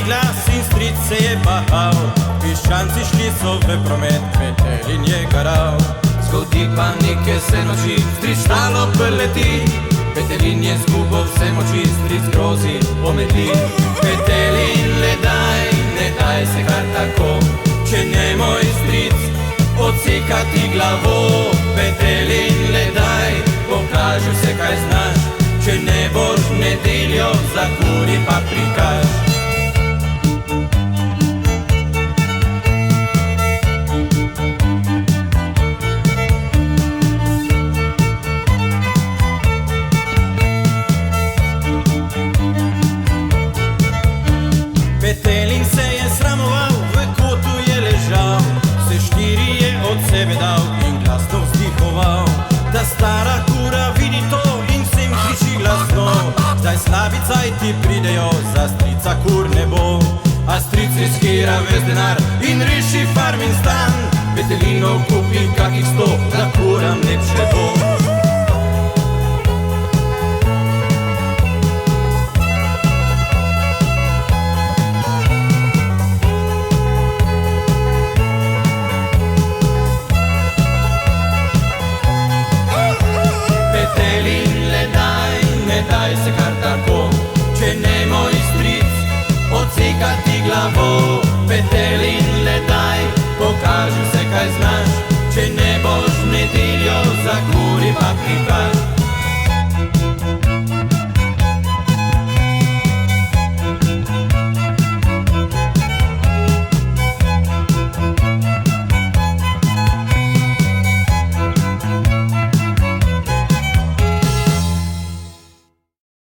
glas in stric se je bahal, piščanci šli so v promet, Petelin je garal. Zgodi panike se noči, stric stalo prleti, Petelin je zgubil vse moči, stric grozi ometi. Petelin, le daj se kar tako, če ne moj stric odsekati glavo. Petelin, le daj, pokaži vse kaj znaš, če ne boš nedeljo za kuri pa prikaž. Petelin se je sramoval, v kotu je ležal, vse štiri je od sebe dal in glasno vzdihoval. Da stara kura vidi to in vsem kriči glasno, zdaj slabi cajti pridejo, za strica kur ne bo. A stric riskira ves denar in reši farmin stan, Petelinov kupi kakih 100, da kuram lepše bo. Daj se kar tako, če ne moj stric odsekati glavo. Petelin, le daj, pokaži vse kaj znaš, če ne boš nedeljo za kuri pa prikaž.